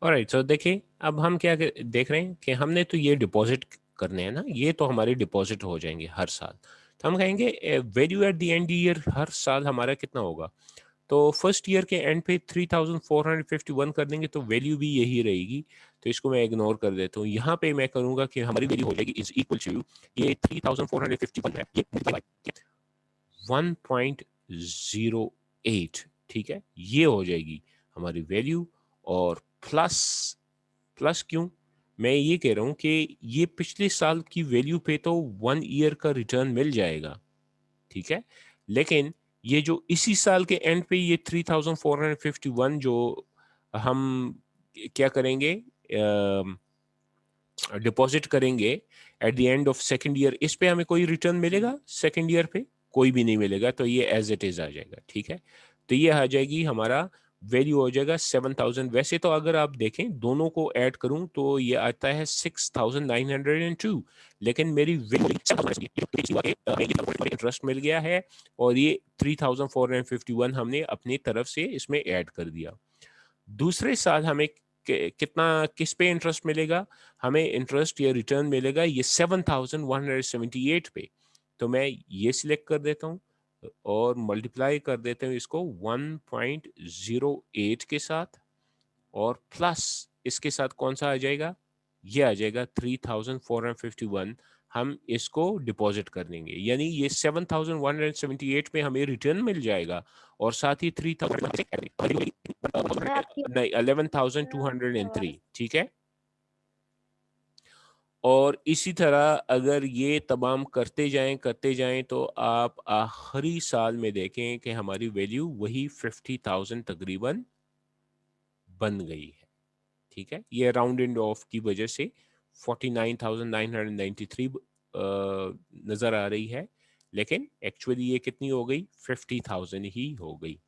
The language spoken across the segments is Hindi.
ऑलराइट, सो देखिए अब हम क्या देख रहे हैं कि हमने तो ये डिपॉजिट करने हैं ना, ये तो हमारे डिपॉजिट हो जाएंगे हर साल। तो हम कहेंगे value at the end year हर साल हमारा कितना होगा। तो फर्स्ट ईयर के एंड पे 3451 कर देंगे तो वैल्यू भी यही रहेगी। तो इसको मैं इग्नोर कर देता हूँ। यहाँ पे मैं करूँगा कि हमारी वैल्यू हो जाएगी इज इक्वल टू, ये 3451 है, ये 1.08, ठीक है, ये हो जाएगी हमारी वैल्यू। और प्लस, प्लस क्यों, मैं ये कह रहा हूं कि ये पिछले साल की वैल्यू पे तो 1 ईयर का रिटर्न मिल जाएगा, ठीक है। लेकिन ये जो इसी साल के एंड पे ये 3451 जो हम क्या करेंगे, डिपॉजिट करेंगे eight the end of second year, इस पे हमें कोई रिटर्न मिलेगा सेकेंड ईयर पे? कोई भी नहीं मिलेगा। तो ये एज इट इज आ जाएगा, ठीक है। तो ये आ जाएगी हमारा वैल्यू हो जाएगा 7000। वैसे तो अगर आप देखें दोनों को ऐड करूं तो ये आता है 6902, लेकिन मेरी इंटरेस्ट मिल गया है और ये 3451 हमने अपनी तरफ से इसमें ऐड कर दिया। दूसरे साल हमें कितना, किस पे इंटरेस्ट मिलेगा? हमें इंटरेस्ट या रिटर्न मिलेगा ये 7178 पे। तो मैं ये सिलेक्ट कर देता हूँ और मल्टीप्लाई कर देते हैं इसको 1.08 के साथ, और प्लस इसके साथ कौन सा आ जाएगा, ये आ जाएगा 3451। हम इसको डिपॉजिट कर देंगे, यानी ये 7178 पे हमें रिटर्न मिल जाएगा और साथ ही 3000 सर आपकी नहीं आवाज 11,203, ठीक है। और इसी तरह अगर ये तमाम करते जाएं तो आप आखिरी साल में देखें कि हमारी वैल्यू वही 50,000 तकरीबन बन गई है, ठीक है। ये राउंड एंड ऑफ की वजह से 49,993 नज़र आ रही है, लेकिन एक्चुअली ये कितनी हो गई, 50,000 ही हो गई।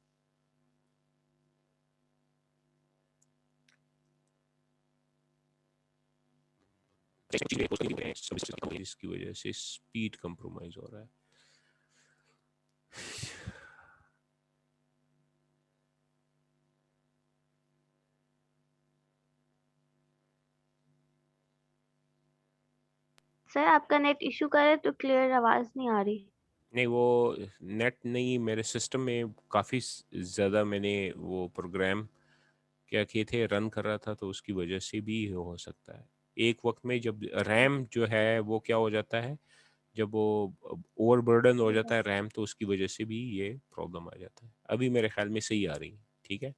इसकी वजह से स्पीड कंप्रोमाइज हो रहा है। सर आपका नेट इशू करे तो क्लियर आवाज नहीं आ रही। नहीं, वो नेट नहीं, मेरे सिस्टम में काफ़ी ज़्यादा मैंने वो प्रोग्राम क्या किए थे, रन कर रहा था, तो उसकी वजह से भी हो सकता है। एक वक्त में जब रैम जो है वो क्या हो जाता है, जब वो ओवरबर्डन हो जाता है रैम, तो उसकी वजह से भी ये प्रॉब्लम आ जाता है। अभी मेरे ख्याल में सही आ रही है, ठीक है।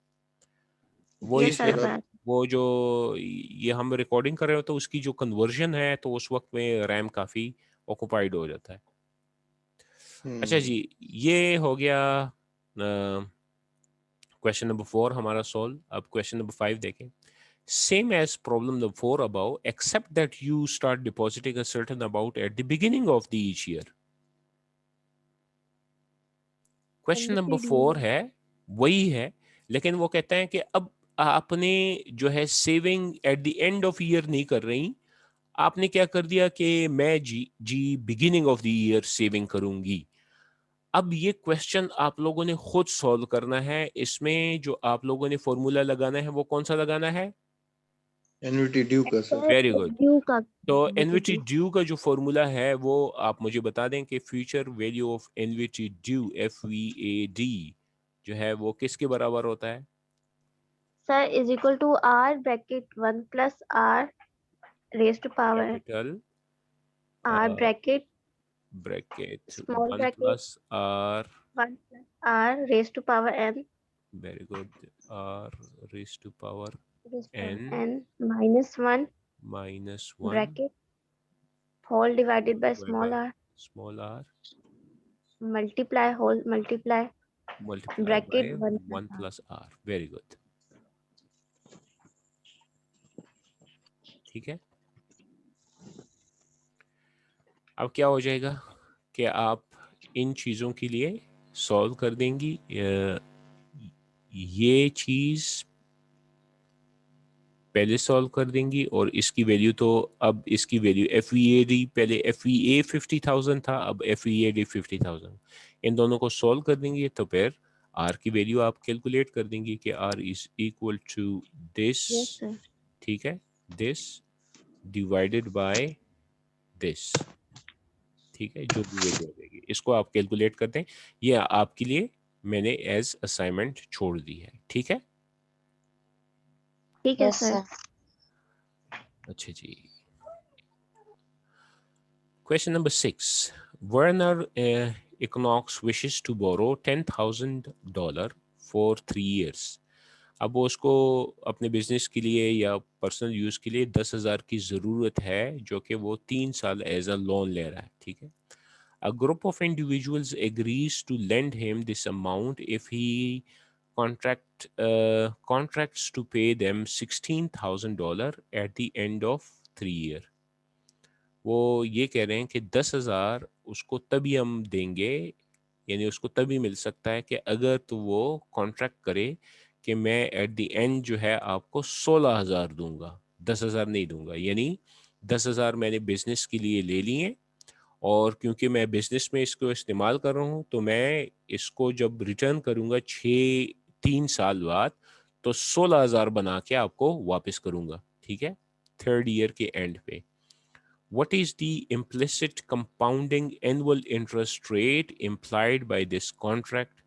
वो यस इसलिए सर बात। वो जो ये हम रिकॉर्डिंग कर रहे हो तो उसकी जो कन्वर्जन है तो उस वक्त में रैम काफ़ी ऑक्यूपाइड हो जाता है। अच्छा जी, ये हो गया क्वेश्चन नंबर 4 हमारा सॉल्व। अब क्वेश्चन नंबर 5 देखें। Same as problem number 4 above, except that you start depositing a certain amount at the beginning of the each year. Question number 4 है, वही है, लेकिन वो कहता है कि अब आपने जो है saving at the end of year नहीं कर रही, आपने क्या कर दिया कि मैं जी beginning of the year saving करूंगी। अब ये क्वेश्चन आप लोगों ने खुद सॉल्व करना है। इसमें जो आप लोगों ने फॉर्मूला लगाना है वो कौन सा लगाना है? एन्युटी ड्यू का सर। Very good. ड्यू का तो एनविटी ड्यू का जो फॉर्मूला है वो आप मुझे बता दें कि future value of annuity due FVAD जो है वो किसके बराबर होता है? Sir is equal to R bracket 1 plus R raise to power capital R bracket bracket small 1 bracket plus R, 1 plus R raise to power N very good, R raise to power raise to N power N minus 1 -1 bracket whole divided by small R small R multiply whole multiply multiply by bracket 1 plus 1 R. Plus R. Very good, ठीक है। अब क्या हो जाएगा कि आप इन चीज़ों के लिए सॉल्व कर देंगी। ये चीज़ पहले सॉल्व कर देंगी और इसकी वैल्यू तो अब इसकी वैल्यू FVAD, पहले FVA 50,000 था, अब FVAD 50,000। इन दोनों को सॉल्व कर देंगे तो फिर R की वैल्यू आप कैलकुलेट कर देंगे कि R is equal to this, yes sir. ठीक है, दिस डिवाइडेड बाय दिस, ठीक है, जो भी वैल्यू आ जाएगी इसको आप कैलकुलेट कर दें। ये आपके लिए मैंने एज असाइनमेंट छोड़ दी है, ठीक है। ठीक है यस सर। सर। अच्छा जी, question number 6. Werner Econox wishes to borrow $10,000 for 3 years. अब वो उसको अपने बिजनेस के लिए या पर्सनल यूज़ के लिए 10,000 की ज़रूरत है, जो कि वो 3 साल एज अ लोन ले रहा है, ठीक है। A group of individuals agrees to lend him this amount if he contracts to pay them $16,000 at the end of 3 years. वो ये कह रहे हैं कि 10,000 उसको तभी हम देंगे, यानी उसको तभी मिल सकता है कि अगर तो वो कॉन्ट्रैक्ट करे कि मैं एट द एंड जो है आपको 16,000 दूंगा, 10,000 नहीं दूंगा। यानी 10,000 मैंने बिजनेस के लिए ले लिए, और क्योंकि मैं बिजनेस में इसको इस्तेमाल कर रहा हूँ, तो मैं इसको जब रिटर्न करूँगा 3 साल बाद, तो 16,000 बना के आपको वापस करूँगा, ठीक है, 3rd ईयर के एंड पे। What is the implicit compounding annual interest rate implied by this contract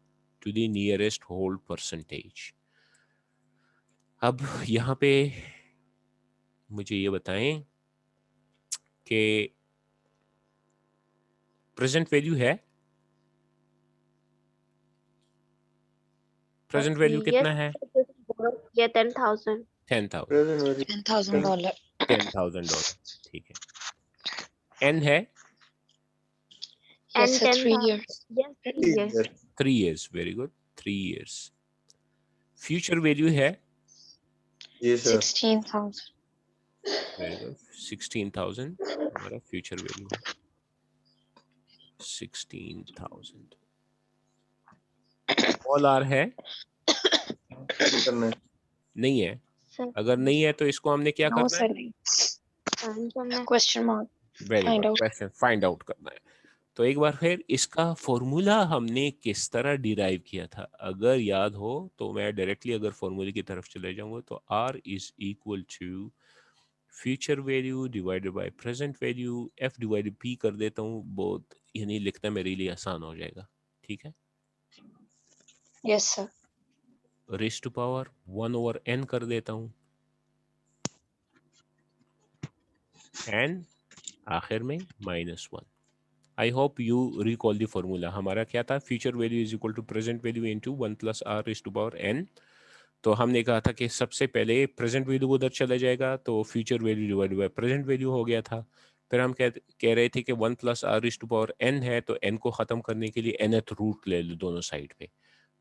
to the nearest whole percentage? अब यहाँ पे मुझे ये बताएं कि प्रेजेंट वैल्यू है, प्रेजेंट वैल्यू कितना है? ये 10,000। 10,000, Present value $10,000. $10,000, ठीक है। N है Yes And sir, 3 10,000, years. yes, 3 years. yes. 3 years, very good, 3 years। Future value है Yes, sir. 16,000. वेरी गुड, 16,000 हमारा फ्यूचर वैल्यू है, 16,000। स्मॉल आर है करना है। नहीं है? सर अगर नहीं है तो इसको हमने क्या No करना sir. है? find करना है। Question mark. Very Find good, out. Question find out करना है। तो एक बार फिर इसका फॉर्मूला हमने किस तरह डिराइव किया था, अगर याद हो तो मैं डायरेक्टली अगर फॉर्मूले की तरफ चले जाऊंगा तो R is equal to future value divided by present value, F divided P कर देता हूँ, बहुत यानी लिखना मेरे लिए आसान हो जाएगा, ठीक है। Yes sir. Raise to power 1/n कर देता हूँ, एंड आखिर में -1। I hope you recall the formula. हमारा क्या था? Future value is equal to present value into 1 + r raise to power n। तो हमने कहा था कि सबसे पहले प्रेजेंट वैल्यू उधर चला जाएगा, तो future value divide by present value हो गया था। फिर हम कह रहे थे कि 1 + r raise to power n है, तो n को ख़त्म करने के लिए nth रूट ले लो दोनों साइड पे।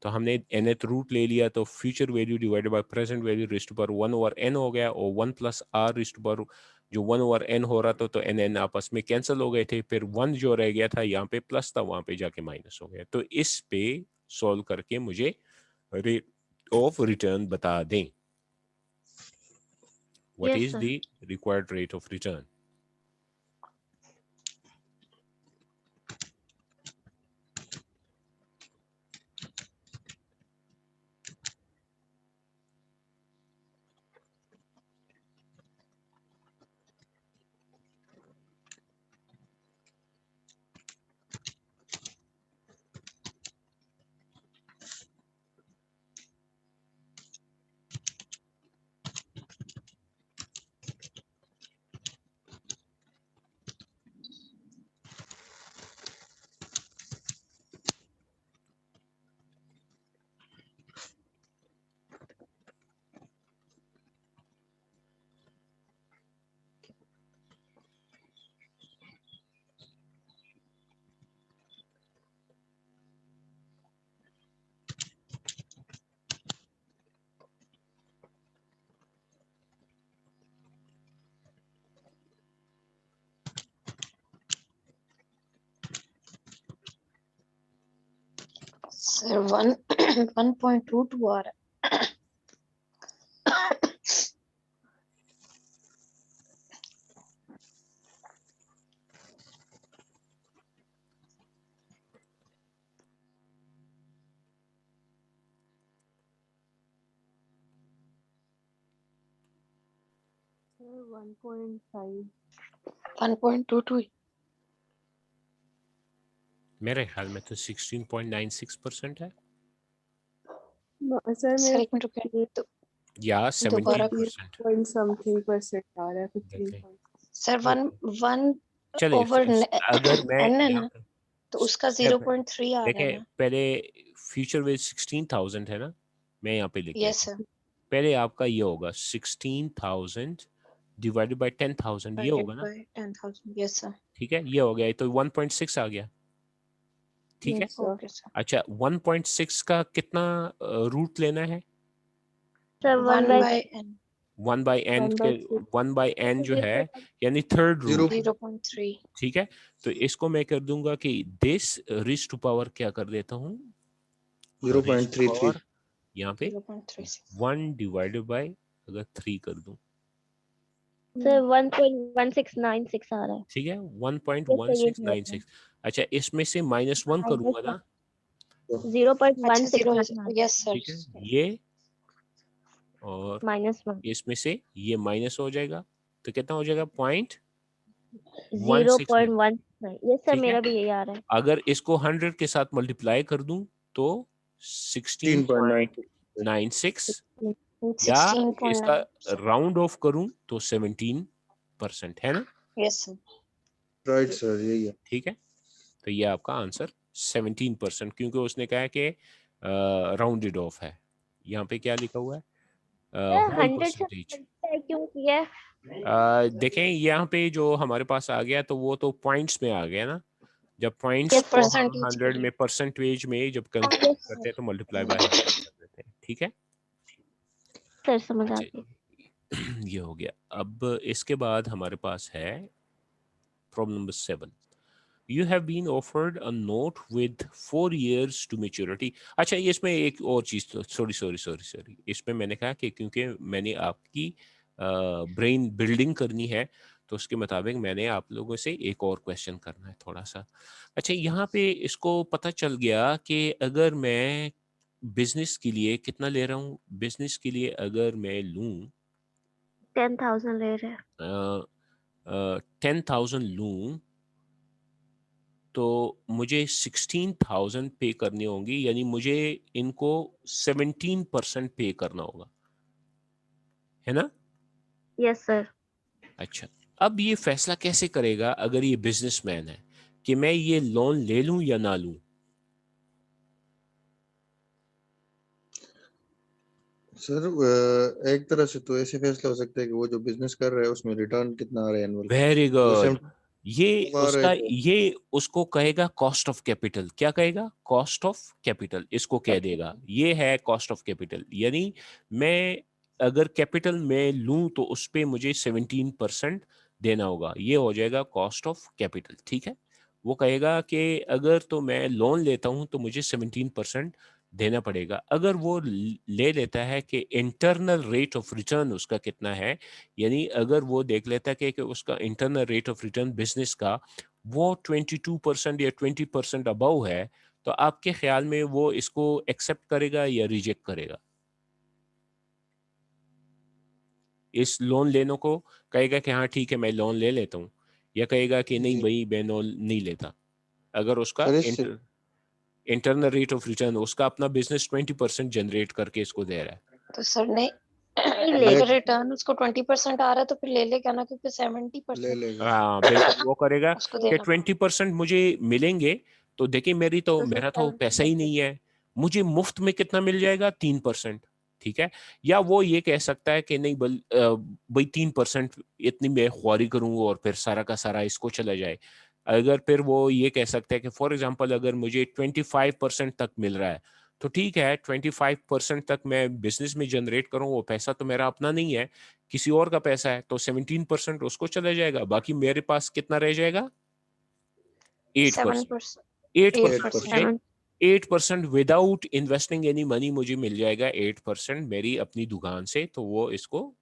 तो हमने nth रूट ले लिया, तो future value divided by present value raise to power 1/n हो गया, और 1 + r रेज़ टू पावर जो 1/n हो रहा था, तो n आपस में कैंसिल हो गए थे। फिर 1 जो रह गया था यहाँ पे प्लस था, वहाँ पे जाके माइनस हो गया। तो इस पे सॉल्व करके मुझे रेट ऑफ रिटर्न बता दें। What Yes is sir. The required rate of return? Sir, 1.22 आ रहा है. 1.5 1.22 मेरे ख्याल में तो 16.96% है सर सर मेरा एक मिनट रुकिए तो या दोबारा 17%। पॉइंट समथिंग परसेंट आ रहा है, 15 देखें सर 1 चले ओवर अगर मैं n है यहाँ ना, पे तो उसका step- 0.3 आ रहा है देखें ना। पहले फ्यूचर विद 16,000 है ना, मैं यहाँ पे लिख यस देता हूँ। सर, पहले आपका ये होगा 16,000 डिवाइडेड बाय 10,000, ये होगा ना, 10,000। यस सर, ठीक है, ये हो गया, तो 1.6 आ गया, ठीक है। Okay sir. अच्छा 1.6 का कितना रूट लेना है? Sir 1 1 by n 1 by n के 1 बाई एन जो है यानी थर्ड रूट, 0.3 ठीक है। तो इसको मैं कर दूंगा कि दिस रेज़ टू पावर क्या कर देता हूँ, 0.33 और यहाँ पे 0.36 1 डिवाइडेड बाय अगर 3 कर दूं, सर 1.1696 आ रहा है। ठीक है, ये 1.1696। अच्छा इसमें से -1 करूंगा ना, अच्छा 0.169 0 यस सर, ठीक है, ये और -1 इसमें से ये माइनस हो जाएगा, तो कितना हो जाएगा 0.169, 0.19। ये सर ठीक है। मेरा भी यही आ रहा है। अगर इसको 100 के साथ मल्टीप्लाई कर दूं तो 16.96, या 16.9 इसका राउंड ऑफ करूं तो 17% है ना, यस सर। राइट सर, यही है। ठीक है। तो ये आपका आंसर 17%, क्योंकि उसने कहा है कि राउंडेड ऑफ है। यहाँ पे क्या लिखा हुआ है, सर होल 100 से परसेंटेज। क्यों किया है? देखें यहाँ पे जो हमारे पास आ गया तो वो तो पॉइंट्स में आ गया ना, जब पॉइंट्स Yes, को हम परसेंटेज 100 में परसेंटेज में जब कन्वर्ट करते हैं तो मल्टीप्लाई बाय 100 कर देते हैं, ठीक है। सर समझ आ अच्छा गई। ये हो गया। अब इसके बाद हमारे पास है problem number 7। You have been offered a note with 4 years to maturity। अच्छा ये इसमें एक और चीज़, तो सॉरी, इसमें मैंने कहा कि क्योंकि मैंने आपकी ब्रेन बिल्डिंग करनी है तो उसके मुताबिक मैंने आप लोगों से एक और क्वेश्चन करना है थोड़ा सा। अच्छा यहाँ पे इसको पता चल गया कि अगर मैं बिजनेस के लिए कितना ले रहा हूँ, बिजनेस के लिए अगर मैं लूँ 10,000 ले रहे हैं। 10,000 लूँ तो मुझे 16,000 पे करनी होंगी, यानी मुझे इनको 17% पे करना होगा, है ना। Yes sir. अच्छा अब ये फैसला कैसे करेगा अगर ये बिजनेसमैन है कि मैं ये लोन ले लूं या ना लूं? सर एक तरह से तो ऐसे फैसला हो सकता है कि वो जो बिजनेस कर रहा है उसमें रिटर्न कितना आ रहा है एनुअल, वेरी अगर गुड। ये 70 आ रहा है उसका, तो ये उसको कहेगा कॉस्ट ऑफ कैपिटल। क्या कहेगा? कॉस्ट ऑफ कैपिटल इसको कह देगा। ये है कॉस्ट ऑफ कैपिटल, यानी मैं अगर कैपिटल में लूं तो उस पे मुझे 17% देना होगा, ये हो जाएगा कॉस्ट ऑफ कैपिटल, ठीक है। वो कहेगा कि अगर तो मैं लोन लेता हूं तो मुझे 17% देना पड़ेगा। अगर वो ले लेता है कि इंटरनल रेट ऑफ रिटर्न उसका कितना है, यानी अगर वो देख लेता है कि उसका internal rate of return business का वो 22% या 20% अबव है, तो आपके ख्याल में वो इसको एक्सेप्ट करेगा या रिजेक्ट करेगा? इस लोन लेने को कहेगा कि हाँ ठीक है मैं लोन ले लेता हूँ, या कहेगा कि नहीं जी भाई मैं लोन नहीं लेता? अगर उसका सर इससे इंटरनल रेट ऑफ रिटर्न, उसका अपना बिजनेस 20% जनरेट करके इसको दे रहा है। तो सर नहीं नहीं ले अगर रिटर्न उसको 20% आ रहा है तो फिर ले लेगा ना, क्योंकि ले 70% लेगा। हाँ बिल्कुल, वो करेगा उसको कि देना पड़ेगा। 20% मुझे मिलेंगे, तो देखिए तो सर मेरा तो पैसा ही 70%। नहीं है, मुझे मुफ्त में कितना मिल जाएगा? 3%, ठीक है। या वो ये कह सकता है कि नहीं भाई 3% इतनी मैं ख्वारी करूँ और फिर सारा का सारा इसको चला जाए। अगर फिर वो ये कह सकता है कि फॉर एग्जाम्पल अगर मुझे 25% तक मिल रहा है तो ठीक है, 25% तक मैं बिजनेस में जनरेट करूँ, वो पैसा तो मेरा अपना नहीं है, किसी और का पैसा है, तो 17% उसको चला जाएगा, बाकी मेरे पास कितना रह जाएगा? 8%। 7%, 8%, 8%। 8%। मुझे 8% विदाउट इन्वेस्टिंग एनी मनी मुझे मिल जाएगा, 8% मेरी अपनी दुकान से, तो वो इसको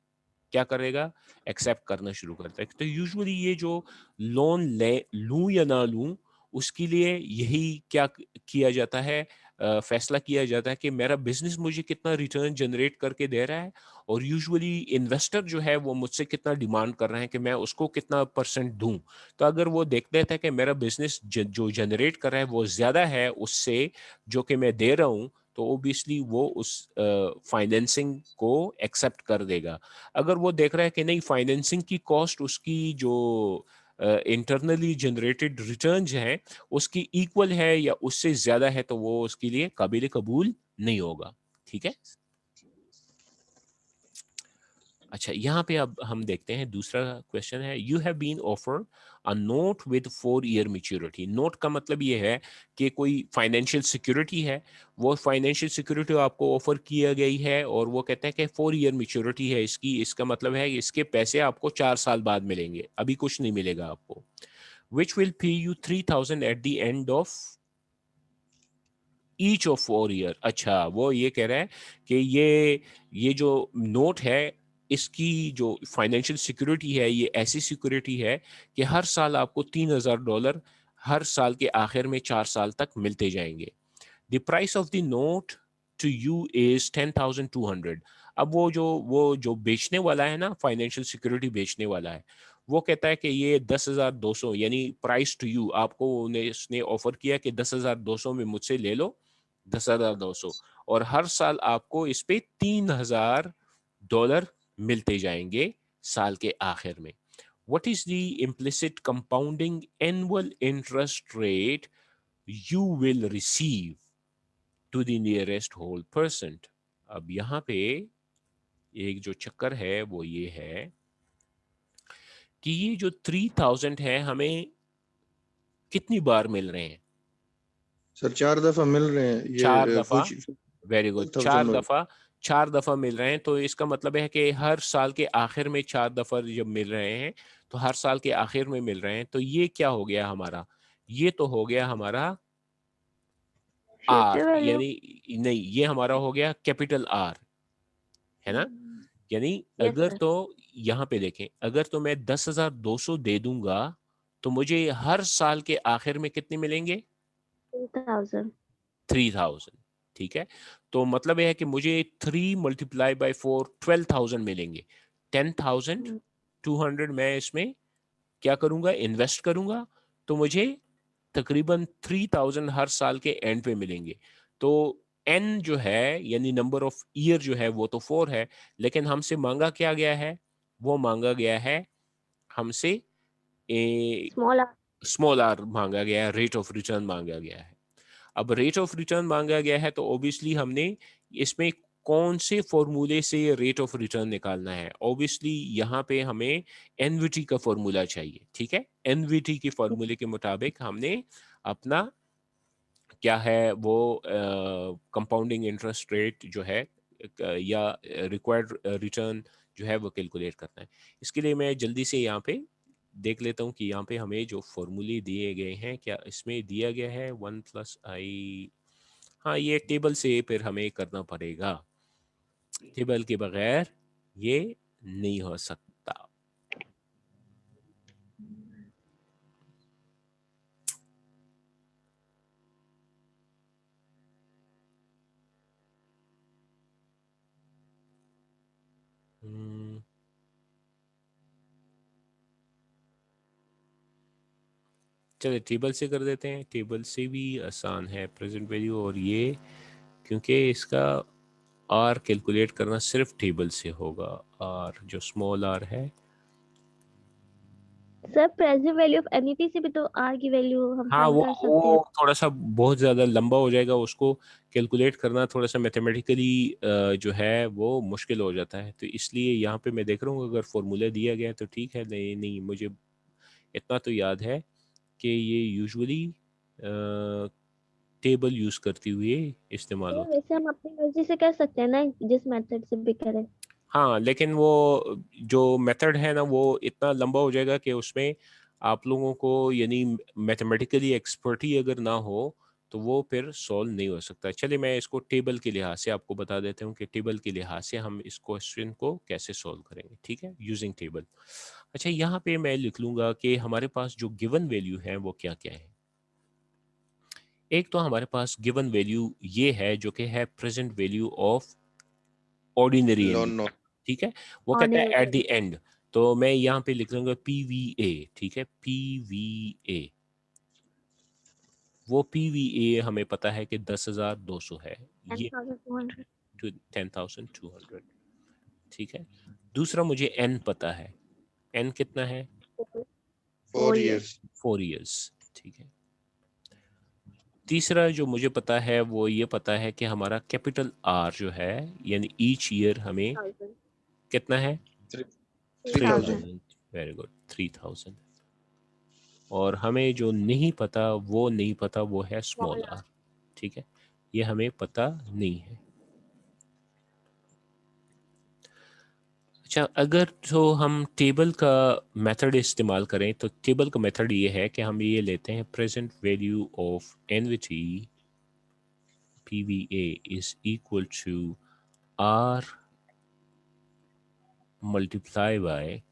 क्या करेगा? एक्सेप्ट करना शुरू करता है। तो यूजुअली ये जो लोन ले लूं या ना लूं, उसके लिए यही क्या किया जाता है, फैसला किया जाता है कि मेरा बिजनेस मुझे कितना रिटर्न जनरेट करके दे रहा है, और यूजुअली इन्वेस्टर जो है वो मुझसे कितना डिमांड कर रहे हैं कि मैं उसको कितना परसेंट दूं। तो अगर वो देख लेता है कि मेरा बिजनेस जो जनरेट कर रहा है वो ज़्यादा है उससे जो कि मैं दे रहा हूँ, तो ओबियसली वो उस फाइनेंसिंग को एक्सेप्ट कर देगा। अगर वो देख रहा है कि नहीं, फाइनेंसिंग की कॉस्ट उसकी जो इंटरनली जनरेटेड रिटर्न्स हैं उसकी इक्वल है या उससे ज़्यादा है, तो वो उसके लिए काबिल कबूल नहीं होगा। ठीक है। अच्छा, यहाँ पे अब हम देखते हैं दूसरा क्वेश्चन है, you have been offered a note with 4 year maturity. Note का मतलब ये है कि कोई फाइनेंशियल सिक्योरिटी है, वो फाइनेंशियल सिक्योरिटी आपको ऑफर किया गई है और वो कहते हैं कि 4 ईयर मैच्योरिटी है इसकी, इसका मतलब है कि इसके पैसे आपको 4 साल बाद मिलेंगे, अभी कुछ नहीं मिलेगा आपको। Which will pay you 3,000 eight the end of each of 4 year. अच्छा, वो ये कह रहा है कि ये जो नोट है इसकी जो फाइनेंशियल सिक्योरिटी है ये ऐसी सिक्योरिटी है कि हर साल आपको $3,000 हर साल के आखिर में 4 साल तक मिलते जाएंगे। The price of the note to you is 10,200। अब वो जो बेचने वाला है ना, फाइनेंशियल सिक्योरिटी बेचने वाला है, वो कहता है कि ये 10,200 यानी प्राइस टू यू, आपको उसने ऑफर किया कि 10,200 में मुझसे ले लो, 10,200, और हर साल आपको इस पे $3,000 मिलते जाएंगे साल के आखिर में। What is the implicit compounding annual interest rate you will receive to the nearest whole percent? अब यहाँ पे एक जो चक्कर है वो ये है कि ये जो 3,000 है हमें कितनी बार मिल रहे हैं? सर 4 दफा मिल रहे हैं चार ये दफा। कुछ वेरी गुड, 12,000 चार दफा मिल रहे हैं। तो इसका मतलब है कि हर साल के आखिर में 4 दफा जब मिल रहे हैं, तो हर साल के आखिर में मिल रहे हैं, तो ये क्या हो गया हमारा? ये तो हो गया हमारा आर, फ्यूचर वैल्यू। यानी नहीं, ये हमारा हो गया कैपिटल आर, है ना? यानी यस अगर सर। तो यहाँ पे देखें, अगर तो मैं 10,200 दे दूंगा तो मुझे हर साल के आखिर में कितने मिलेंगे? 3,000। 3,000। ठीक है, तो मतलब यह है कि मुझे 3 मल्टीप्लाई बाई 4 12,000 मिलेंगे। 10,200 मैं इसमें क्या करूंगा? इन्वेस्ट करूंगा, तो मुझे तकरीबन 3,000 हर साल के एंड पे मिलेंगे। तो एन जो है यानी नंबर ऑफ ईयर जो है वो तो 4 है, लेकिन हमसे मांगा क्या गया है? वो मांगा गया है हमसे स्मॉल आर। स्मॉल आर मांगा गया है, रेट ऑफ रिटर्न मांगा गया है। अब रेट ऑफ रिटर्न मांगा गया है तो ऑब्वियसली हमने इसमें कौन से फॉर्मूले से रेट ऑफ रिटर्न निकालना है? ऑब्वियसली यहाँ पे हमें एनवीटी का फॉर्मूला चाहिए। ठीक है, एनवीटी के फॉर्मूले के मुताबिक हमने अपना क्या है वो कंपाउंडिंग इंटरेस्ट रेट जो है या रिक्वायर्ड रिटर्न जो है वो कैलकुलेट करना है। इसके लिए मैं जल्दी से यहाँ पे देख लेता हूँ कि यहाँ पे हमें जो फॉर्मूले दिए गए हैं, क्या इसमें दिया गया है 1+i? हाँ, ये टेबल से फिर हमें करना पड़ेगा, टेबल के बगैर ये नहीं हो सकता। हम्म, चलिए टेबल से कर देते हैं, टेबल से भी आसान है प्रेजेंट वैल्यू, और ये क्योंकि इसका आर कैलकुलेट करना सिर्फ टेबल से होगा, आर जो स्मॉल आर है। Sir present value of NET से भी तो आर की वैल्यू हम हाँ, फाइंड वो कर सकते हैं। वो थोड़ा सा बहुत ज़्यादा लंबा हो जाएगा, उसको कैलकुलेट करना थोड़ा सा मैथमेटिकली जो है वो मुश्किल हो जाता है। तो इसलिए यहाँ पे मैं देख रहा हूँ अगर फॉर्मूला दिया गया है तो ठीक है, नहीं नहीं मुझे इतना तो याद है कि ये यूजुअली टेबल यूज़ करते हुए इस्तेमाल तो होता है। वैसे हम अपनी मर्जी से कर सकते हैं ना, जिस मेथड से भी करें। हाँ, लेकिन वो जो मेथड है ना वो इतना लंबा हो जाएगा कि उसमें आप लोगों को यानी मैथमेटिकली एक्सपर्टी अगर ना हो तो वो फिर सॉल्व नहीं हो सकता। चलिए मैं इसको टेबल के लिहाज से आपको बता देता हूँ कि टेबल के लिहाज से हम इस क्वेश्चन को कैसे सॉल्व करेंगे। ठीक है, यूजिंग टेबल। अच्छा, यहाँ पे मैं लिख लूँगा कि हमारे पास जो गिवन वैल्यू है वो क्या क्या है। एक तो हमारे पास गिवन वैल्यू ये है जो कि है present value of ordinary loan एनविटी, note. ठीक है, वो कहता है एट द एंड, तो मैं यहाँ पे लिख लूंगा PVA, ठीक है, PVA, वो PVA हमें पता है कि 10,200 है, ये 10,200 10,200, ठीक है। दूसरा मुझे N पता है, N कितना है, 4 years। 4 years, ठीक है। तीसरा जो मुझे पता है वो ये पता है कि हमारा कैपिटल R जो है, यानी ईच ईयर हमें 3,000 कितना है, 3,000। 3,000, वेरी गुड, 3,000। और हमें जो नहीं पता वो है स्मॉल r, ठीक है, ये हमें पता नहीं है। अच्छा, अगर तो हम टेबल का मेथड इस्तेमाल करें तो टेबल का मेथड ये है कि हम ये लेते हैं present value of एनविटी PVA is equal to R multiply by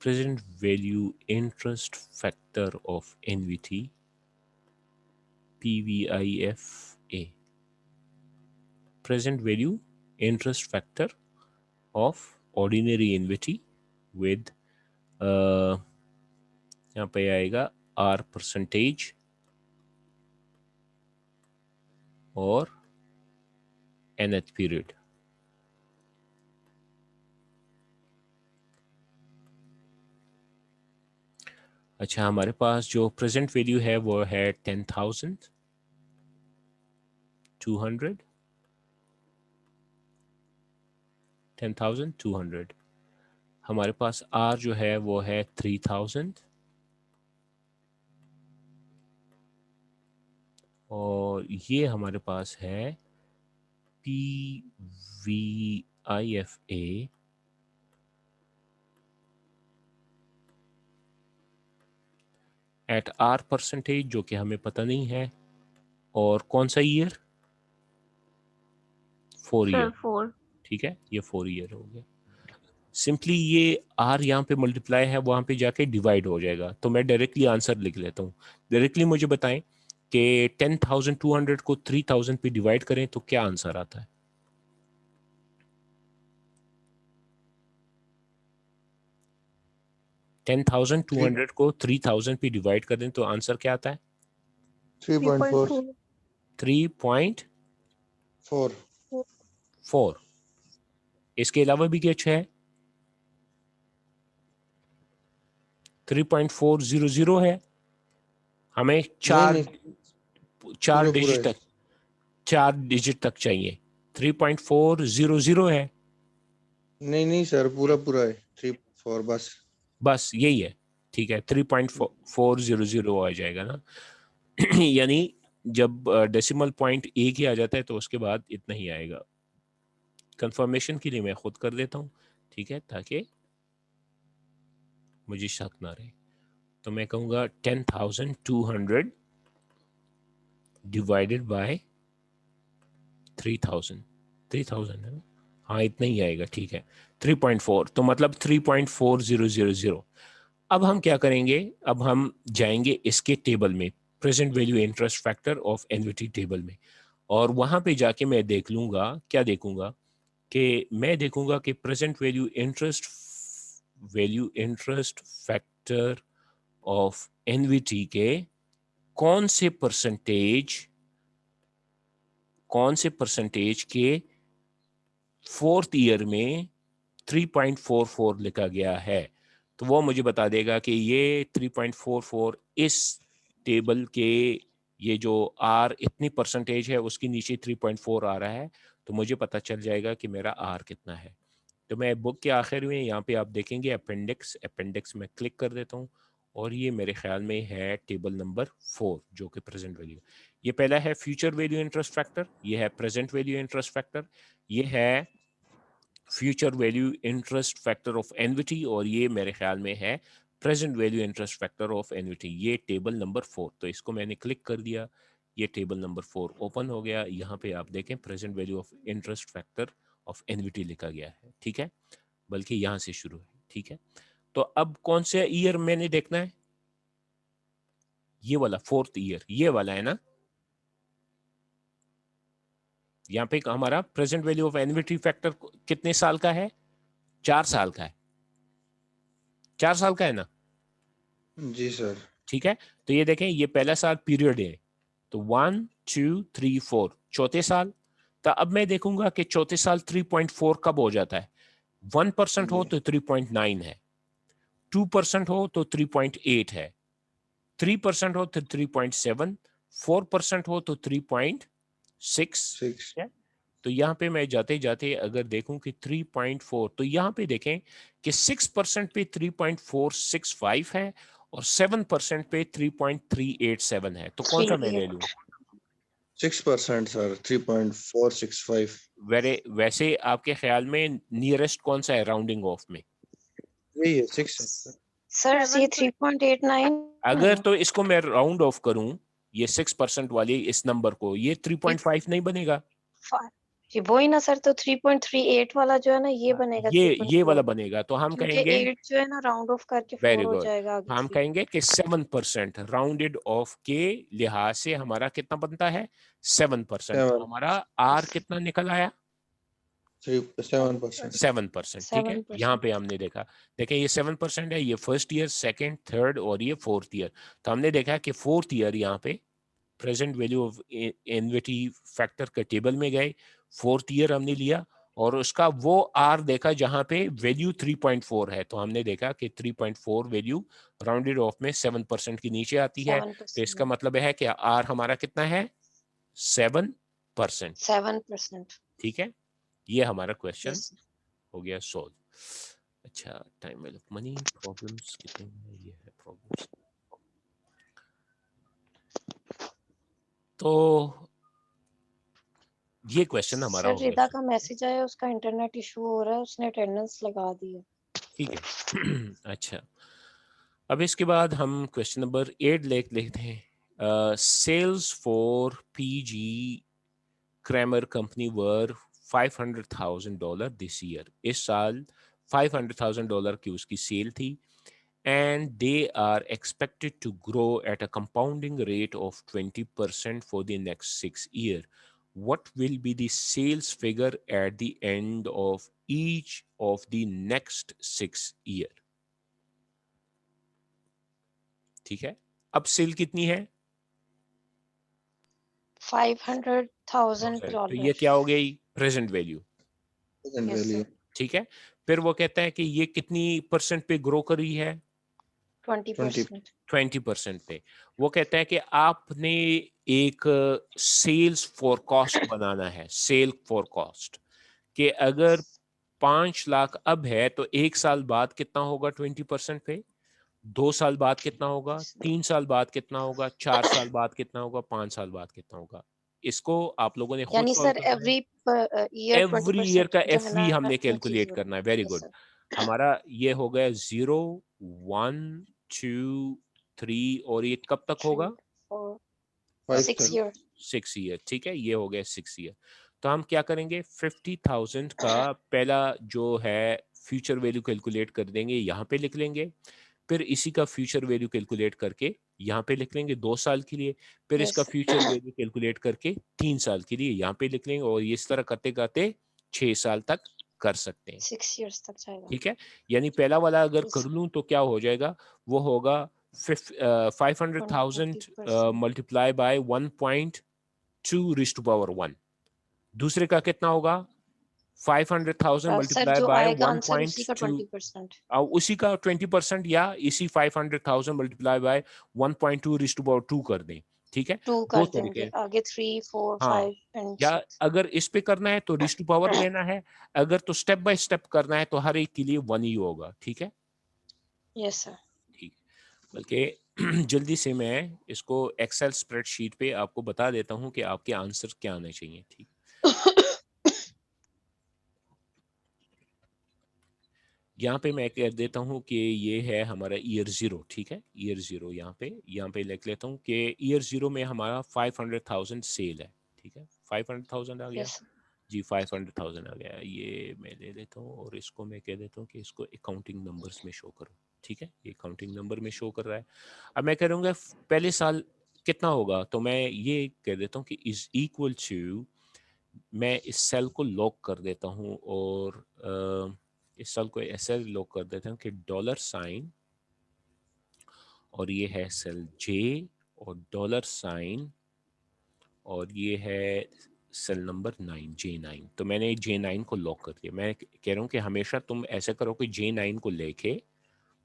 present value interest factor of NVT PVIFA, present value interest factor of ordinary NVT with यहाँ पे आएगा R परसेंटेज और nth पीरियड। अच्छा, हमारे पास जो प्रेजेंट वैल्यू है वो है 10,200, 10,200। हमारे पास R जो है वो है 3,000 और ये हमारे पास है PVIFA एट R परसेंटेज जो कि हमें पता नहीं है, और कौन सा ईयर, 4 ईयर, 4 ठीक है, ये 4 ईयर हो गया। सिंपली ये R यहाँ पे मल्टीप्लाई है, वहाँ पे जाके डिवाइड हो जाएगा, तो मैं डायरेक्टली आंसर लिख लेता हूँ। डायरेक्टली मुझे बताएं कि 10,200 को 3,000 पे डिवाइड करें तो क्या आंसर आता है। 10,200 को 3,000 पे डिवाइड करें तो आंसर क्या आता है, 3.4। 3.4। इसके अलावा भी कुछ है, 3.400 है, हमें चार नहीं, चार पूरा डिजिट है। तक, 4 डिजिट तक चाहिए। 3.400 है, नहीं सर, पूरा है 3.4 बस। बस यही है, ठीक है, 3.400 आ जाएगा ना। यानी जब डेसिमल पॉइंट एक ही आ जाता है तो उसके बाद इतना ही आएगा। कंफर्मेशन के लिए मैं खुद कर देता हूँ, ठीक है, ताकि मुझे शक ना रहे। तो मैं कहूँगा 10,200 डिवाइडेड बाय 3,000, 3,000 है ना, हाँ इतना ही आएगा, ठीक है, 3.4, तो मतलब 3.4000। अब हम क्या करेंगे, अब हम जाएंगे इसके टेबल में, present value interest factor of एनविटी table में, और वहां पे जाके मैं देख लूंगा, क्या देखूंगा कि मैं देखूंगा कि present value interest factor of एनविटी के कौन से परसेंटेज के 4th ईयर में 3.44 लिखा गया है। तो वो मुझे बता देगा कि ये 3.44 इस टेबल के, ये जो R इतनी परसेंटेज है उसके नीचे 3.4 आ रहा है, तो मुझे पता चल जाएगा कि मेरा R कितना है। तो मैं बुक के आखिर में यहाँ पे आप देखेंगे अपेंडिक्स में क्लिक कर देता हूँ, और ये मेरे ख्याल में है टेबल नंबर 4 जो कि प्रेजेंट वैल्यू। ये पहला है फ्यूचर वैल्यू इंटरेस्ट फैक्टर, ये है प्रेजेंट वैल्यू इंटरेस्ट फैक्टर, ये है future value interest factor of एनविटी, और ये मेरे ख्याल में है present value interest factor of एनविटी, ये टेबल नंबर 4। तो इसको मैंने क्लिक कर दिया, ये टेबल नंबर 4 ओपन हो गया। यहाँ पे आप देखें present value of interest factor of एनविटी लिखा गया है, ठीक है, बल्कि यहाँ से शुरू है, ठीक है। तो अब कौन सा ईयर मैंने देखना है, ये वाला 4th ईयर, ये वाला है ना, यहाँ पे हमारा present value of annuity factor कितने साल का है? 4 साल का है, 4 साल का है ना, जी सर। ठीक है। तो ये देखें, ये पहला साल पीरियड है, तो 1 2 3 4 चौथे साल। तो अब मैं देखूंगा कि चौथे साल 3.4 कब हो जाता है। 1% हो तो 3.9 है, 2% हो तो 3.8 है, 3% हो तो 3.7, 4% हो तो 3.6 6। है। तो यहाँ पे मैं जाते जाते अगर देखूं कि 3.4, तो यहाँ पे देखें कि 6% पे 3.465 है और 7% पे 3.387 है। तो कौन सा मैं ले लूं? 6% सर, 3.465। वैसे आपके ख्याल में नियरेस्ट कौन सा है राउंडिंग ऑफ में? यही है, 6 है सर। सर ये 3.89 अगर तो इसको मैं राउंड ऑफ करूं, ये 6% वाले इस नंबर को, ये 3.5 नहीं बनेगा, ये वही ना सर, तो 3.38 वाला जो है ना ये बनेगा ये वाला 3.4, बनेगा। तो हम क्योंकि कहेंगे 8 जो है ना राउंड ऑफ करके 4 वेरी हो गुड, जाएगा आगे हम 3। कहेंगे कि 7% राउंडेड ऑफ के लिहाज से हमारा कितना बनता है? 7%। तो 7। हमारा आर कितना निकल आया? 7%। 7%, ठीक है। यहाँ 7%। पे हमने देखा, देखें ये 7% है, ये फर्स्ट ईयर, सेकंड, थर्ड और ये 4th ईयर। तो हमने देखा कि 4th ईयर यहाँ पे present value of annuity factor के टेबल में गए, 4th ईयर हमने लिया और उसका वो आर देखा जहां पे वैल्यू 3.4 है। तो हमने देखा कि 3.4 वैल्यू राउंडेड ऑफ में 7% के नीचे आती है। तो इसका 7%। मतलब है कि आर हमारा कितना है? 7%, 7%। ठीक है। ये हमारा क्वेश्चन यस। हो गया सॉल्व। अच्छा, time value of money problems कितने हैं? ये है प्रॉब्लम्स। तो ये क्वेश्चन हमारा सर हो रिदा गया, का मैसेज आया, उसका इंटरनेट इशू हो रहा है, उसने अटेंडेंस लगा दी है। ठीक है। अच्छा, अब इसके बाद हम क्वेश्चन नंबर 8 लेते हैं। Sales for PG Cramer company were $500,000 this year. इस साल $500,000 की उसकी सेल थी, and they are expected to grow at a compounding rate of 20% for the next 6 years. What will be the sales figure at the end of each of the next 6 years? ठीक है, अब सेल कितनी है? तो ये $500,000। क्या हो गई? Present value, present yes value. Sir. ठीक है। फिर वो कहता है कि ये कितनी परसेंट पे ग्रो कर रही है? 20%। 20% पे। वो कहता है कि आपने एक सेल्स फोरकास्ट बनाना है, सेल फोरकास्ट, कि अगर 5 लाख अब है तो 1 साल बाद कितना होगा 20% पे, 2 साल बाद कितना होगा, 3 साल बाद कितना होगा, 4 साल बाद कितना होगा, 5 साल बाद कितना होगा। इसको आप लोगों ने खुद यानी सॉल्व सर करना है। एवरी ईयर एवरी ईयर 20% का जो है एफ ना हमने इंक्रीज कैलकुलेट हो करना है। रहा है। Very yes good. सर। हमारा ये हो गया 0 1 2 3 और ये कब तक 3 होगा? 4 5 6 तक। ईयर। 6 ईयर, ठीक है। ये हो गया 6 ईयर। तो हम क्या करेंगे, 50,000 का पहला जो है फ्यूचर वैल्यू कैलकुलेट कर देंगे, यहाँ पे लिख लेंगे। फिर इसी का फ्यूचर वैल्यू कैलकुलेट करके यहाँ पे लिख लेंगे 2 साल के लिए। फिर यस इसका सर। फ्यूचर वैल्यू कैलकुलेट करके 3 साल के लिए यहाँ पे लिख लेंगे और इस तरह करते करते 6 साल तक कर सकते हैं, 6 इयर्स तक जाएगा। ठीक है। यानी पहला वाला अगर यस कर सर। लूं तो क्या हो जाएगा, वो होगा 500,000 20%। Multiply by 1.2 raised to power 1। दूसरे का कितना होगा? 500,000 सर मल्टीप्लाई जो बाय आएगा आंसर उसी का 1.2, 20%। उसी का 20% या इसी 500,000 multiply by 1.2 raised to power 2 कर दें, ठीक है। 2 दो कर तरीके देंगे हैं। आगे, 3 4 हाँ, 5 एंड या 6। अगर इस पे करना है तो रिस्ट टू पावर लेना है, अगर तो स्टेप बाय स्टेप करना है तो हर एक के लिए 1 ही होगा, ठीक है। Yes sir. ठीक, बल्कि जल्दी से मैं इसको एक्सेल स्प्रेडशीट पे आपको बता देता हूँ कि आपके आंसर क्या आने चाहिए, ठीक। यहाँ पे मैं कह देता हूँ कि ये है हमारा ईयर 0, ठीक है। ईयर 0 यहाँ पे लिख लेता हूँ कि ईयर 0 में हमारा 500,000 सेल है, ठीक है। 500,000 आ गया यस। जी, 500,000 आ गया। ये मैं ले लेता हूँ और इसको मैं कह देता हूँ कि इसको अकाउंटिंग नंबर्स में शो करो। ठीक है, ये काउंटिंग नंबर में शो कर रहा है। अब मैं करूँगा पहले साल कितना होगा, तो मैं ये कह देता हूँ कि इज इक्वल टू, मैं इस सेल को लॉक कर देता हूँ और इस सेल को ऐसे लॉक कर देता हूँ कि डॉलर साइन, और ये है सेल जे, और डॉलर साइन, और ये है सेल नंबर 9, J9। तो मैंने J9 को लॉक कर दिया। मैं कह रहा हूँ कि हमेशा तुम ऐसे करो कि J9 को लेके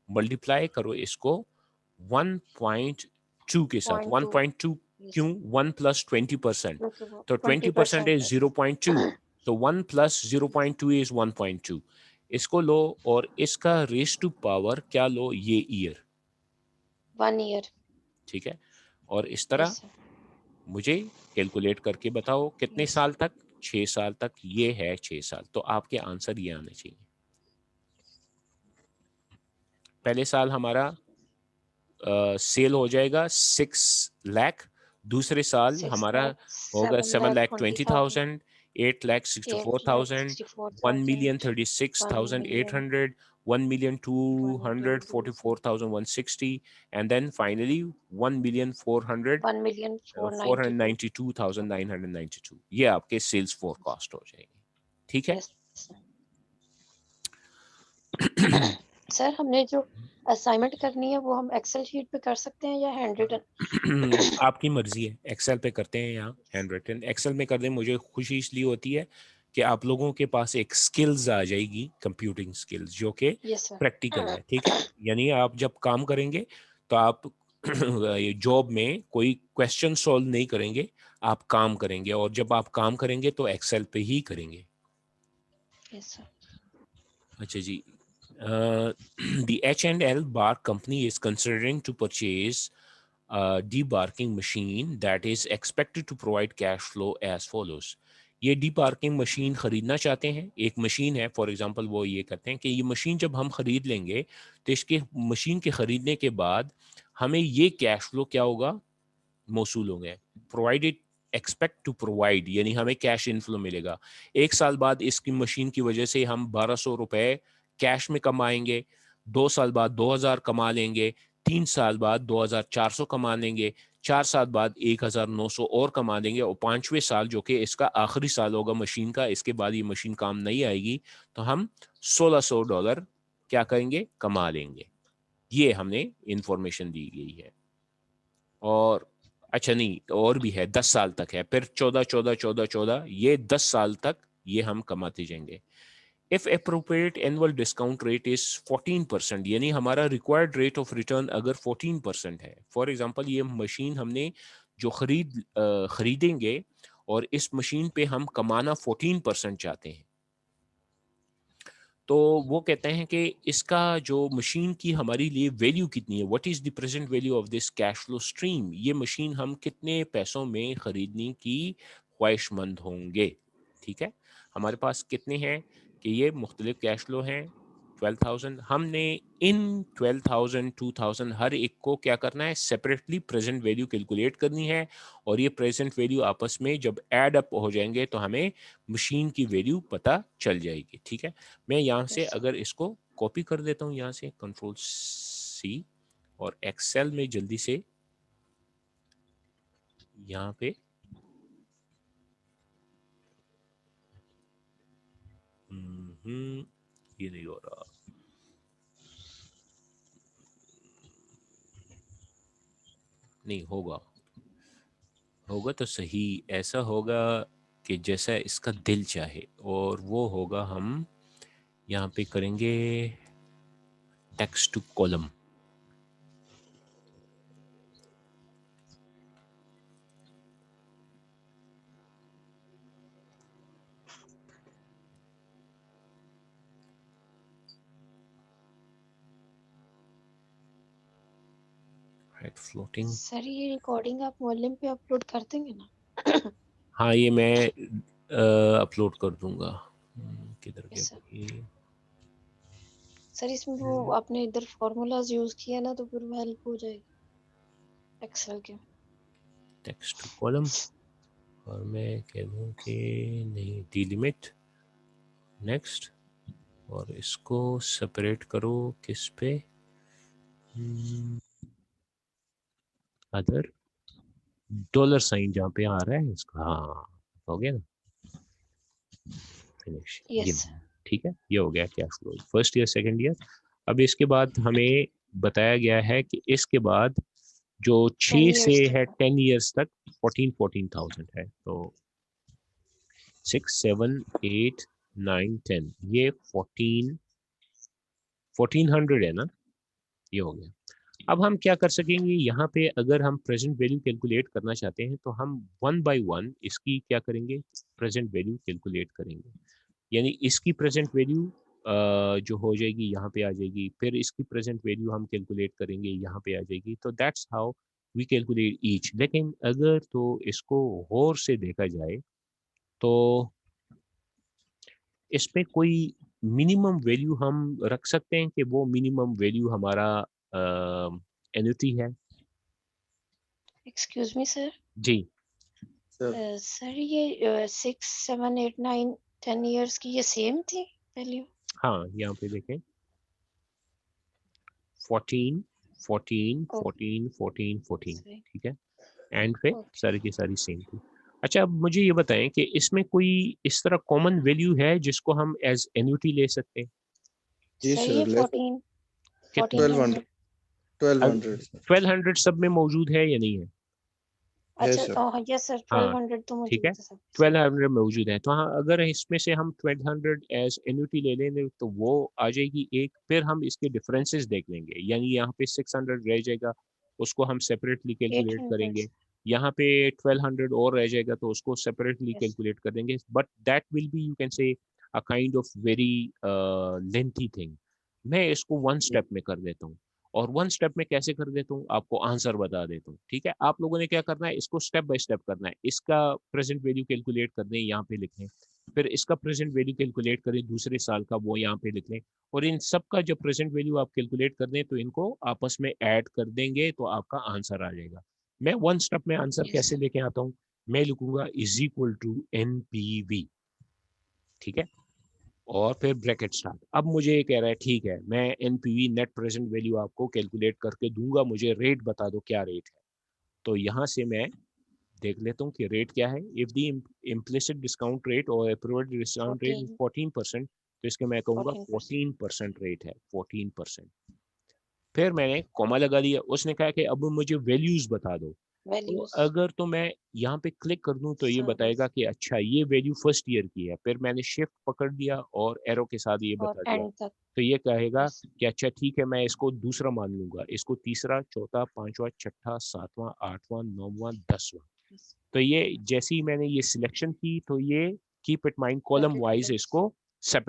मल्टीप्लाई करो इसको 1.2 के साथ। 0.2 1.2 क्यों? 1 प्लस 20%, क्योंकि वो तो 20% 20% इज 0.2, तो 1 प्लस 0.2 इज 1.2। इसको लो और इसका रेस टू पावर क्या लो, ये ईयर, 1 ईयर। ठीक है। और इस तरह यस सर। मुझे कैलकुलेट करके बताओ कितने यस। साल तक, 6 साल तक। ये है 6 साल, तो आपके आंसर ये आने चाहिए। पहले साल हमारा सेल हो जाएगा 6 लाख, दूसरे साल 6 हमारा लाख होगा 7 7 lakh lakh 20,000 20,000, 8 lakh 8 lakh 64,000, 64,000 1 million 1,36,800, 1,244,160, and then finally 1 million 492। 492,992। ये आपके सेल्स फोरकास्ट हो जाएंगे, ठीक है। यस सर, हमने जो असाइनमेंट करनी है वो हम एक्सेल शीट पे कर सकते हैं या हैंड रिटन? आपकी मर्जी है, एक्सेल पे करते हैं या हैंड रिटन। एक्सेल में कर दें, मुझे खुशी इसलिए होती है कि आप लोगों के पास एक स्किल्स आ जाएगी, कंप्यूटिंग स्किल्स, जो कि यस सर। प्रैक्टिकल है, ठीक है। यानी आप जब काम करेंगे तो आप ये जॉब में कोई क्वेश्चन सॉल्व नहीं करेंगे, आप काम करेंगे, और जब आप काम करेंगे तो एक्सेल पे ही करेंगे। Yes sir. अच्छा जी, the H&L bar company is considering to purchase a debarking machine that is expected to provide cash flow as follows। ये debarking मशीन खरीदना चाहते हैं। एक मशीन है, फॉर एग्जांपल वो ये कहते हैं कि ये मशीन जब हम खरीद लेंगे तो इसके मशीन के खरीदने के बाद हमें ये कैश फ्लो क्या होगा, मौसूल होंगे। प्रोवाइडेड, एक्सपेक्ट टू प्रोवाइड, यानी हमें कैश इनफ्लो मिलेगा। 1 साल बाद इसकी मशीन की वजह से हम 1200 रुपए कैश में कमाएंगे, 2 साल बाद 2000 कमा लेंगे, 3 साल बाद 2400 कमा लेंगे, 4 साल बाद 1900 और कमा देंगे, और 5वें साल जो कि इसका आखिरी साल होगा मशीन का, इसके बाद ये मशीन काम नहीं आएगी, तो हम $1600 क्या करेंगे, कमा लेंगे। ये हमने इंफॉर्मेशन दी गई है। और अच्छा नहीं, और भी है, 10 साल तक है, फिर 14 14 14 14, ये 10 साल तक ये हम कमाते जाएंगे। If appropriate annual discount rate is 14%, यानी हमारा रिक्वायर्ड रेट ऑफ रिटर्न अगर 14% है। फॉर एग्जांपल ये मशीन हमने जो खरीदेंगे और इस मशीन पे हम कमाना 14% चाहते हैं, तो वो कहते हैं कि इसका जो मशीन की हमारे लिए वैल्यू कितनी है, what is the present value of this cash flow stream. ये मशीन हम कितने पैसों में खरीदने की ख्वाहिशमंद होंगे, ठीक है। हमारे पास कितने हैं कि ये मुख्तलिफ कैश फ्लो हैं। 12,000, हमने इन 12,000 2,000 हर एक को क्या करना है, सेपरेटली प्रेजेंट वैल्यू कैलकुलेट करनी है, और ये प्रेजेंट वैल्यू आपस में जब ऐड अप हो जाएंगे तो हमें मशीन की वैल्यू पता चल जाएगी, ठीक है। मैं यहाँ से यस सर। अगर इसको कॉपी कर देता हूँ, यहाँ से Ctrl+C, और एक्सेल में जल्दी से यहाँ पे ये नहीं हो रहा, नहीं होगा, होगा तो सही, ऐसा होगा कि जैसा इसका दिल चाहे, और वो होगा हम यहाँ पे करेंगे text to column. Right, floating. Sir, ये रिकॉर्डिंग आप वॉल्यूम पे अपलोड कर देंगे ना? हाँ, ये मैं अपलोड कर दूंगा। किधर गया यस सर। ये? सर, इसमें वो आपने इधर फॉर्मूलाज यूज किया ना, तो फिर वो हेल्प हो जाएगी एक्सेल के। टेक्स्ट टू कॉलम, और मैं कह दूँ कि नहीं, डिलिमिट, नेक्स्ट, और इसको सेपरेट करो किस पे, अदर डॉलर साइन जहाँ पे आ रहा है इसका, हाँ हो गया ना, फिनिश, ये यस ठीक है, ये हो गया cash flow first year second year. अब इसके बाद हमें बताया गया है कि इसके बाद जो 6 10 से years है तक 10 इयर्स तक 14,000 है, तो 6 7 8 9 10 ये 1400 है ना, ये हो गया। अब हम क्या कर सकेंगे यहाँ पे, अगर हम प्रेजेंट वैल्यू कैलकुलेट करना चाहते हैं तो हम वन बाय वन इसकी क्या करेंगे, प्रेजेंट वैल्यू कैलकुलेट करेंगे। यानी इसकी प्रेजेंट वैल्यू जो हो जाएगी यहाँ पे आ जाएगी, फिर इसकी प्रेजेंट वैल्यू हम कैलकुलेट करेंगे यहाँ पे आ जाएगी, तो that's how we calculate each. लेकिन अगर तो इसको और से देखा जाए तो इस पे कोई मिनिमम वैल्यू हम रख सकते हैं कि वो मिनिमम वैल्यू हमारा एन्युटी है। एक्सक्यूज मी सर जी सर सर ये 6 7 8 9 10 years की ये सेम थी वैल्यू हाँ, यहाँ पे देखें 14 14 ओके 14 14 14, सही ठीक है, एंड पे ओके सारी की सारी सेम थी। अच्छा, अब मुझे ये बताएं कि इसमें कोई इस तरह कॉमन वैल्यू है जिसको हम एज एन्युटी ले सकते हैं? जी सर ये सर, ले 14 कितनी? 1200 1400 1200 1200 सब में मौजूद है या नहीं है? है अच्छा सर। यस सर हाँ 1200 तो ठीक मौजूद है, है सब 1200 मौजूद है, तो हाँ अगर इसमें से हम 1200 एज एन्युटी ले लेंगे तो वो आ जाएगी एक। फिर हम इसके डिफरेंसेस देख लेंगे, यानी यहाँ पे 600 रह जाएगा, उसको हम सेपरेटली कैलकुलेट 800 करेंगे। यहाँ पे 1200 और रह जाएगा तो उसको सेपरेटली यस कैलकुलेट कर देंगे, but that will be you can say a kind of very lengthy thing. मैं इसको वन स्टेप में कर देता हूँ, और वन स्टेप में कैसे कर देता हूँ आपको आंसर बता देता हूँ, ठीक है। आप लोगों ने क्या करना है, इसको स्टेप बाय स्टेप करना है। इसका प्रेजेंट वैल्यू कैलकुलेट करने यहाँ पे लिख लें, फिर इसका प्रेजेंट वैल्यू कैलकुलेट करें दूसरे साल का, वो यहाँ पे लिख लें, और इन सब का जब प्रेजेंट वैल्यू आप कैलकुलेट कर दें तो इनको आपस में ऐड कर देंगे तो आपका आंसर आ जाएगा। मैं वन स्टेप में आंसर यस कैसे लेके आता हूँ, मैं लिखूंगा इज इक्वल टू एनपीवी, ठीक है, और फिर ब्रैकेट स्टार्ट। अब मुझे ये कह रहा है ठीक है, मैं एनपीवी नेट प्रेजेंट वैल्यू आपको कैलकुलेट करके दूंगा, मुझे रेट बता दो क्या रेट है। तो यहाँ से मैं देख लेता हूँ कि रेट क्या है। If the implicit discount rate और अप्रूव्ड डिस्काउंट रेट 14 14%, तो इसके मैं कहूँगा 14% 14% रेट है, 14%। फिर मैंने कॉमा लगा दिया, उसने कहा कि अब मुझे वैल्यूज बता दो। तो वैल्यूज अगर तो मैं यहाँ पे क्लिक कर दूं तो ये बताएगा सर्विस कि अच्छा ये वैल्यू फर्स्ट ईयर की है, फिर मैंने शिफ्ट पकड़ दिया और एरो के साथ ये और बता दिया, एंड तक तो ये कहेगा यस कि अच्छा ठीक है, मैं इसको दूसरा मान लूंगा, इसको तीसरा चौथा पांचवा छठा सातवां आठवां नौवां 10वां। यस तो ये जैसे ही मैंने ये सिलेक्शन की तो ये keep it mind column rapid wise fills इसको सेपरेट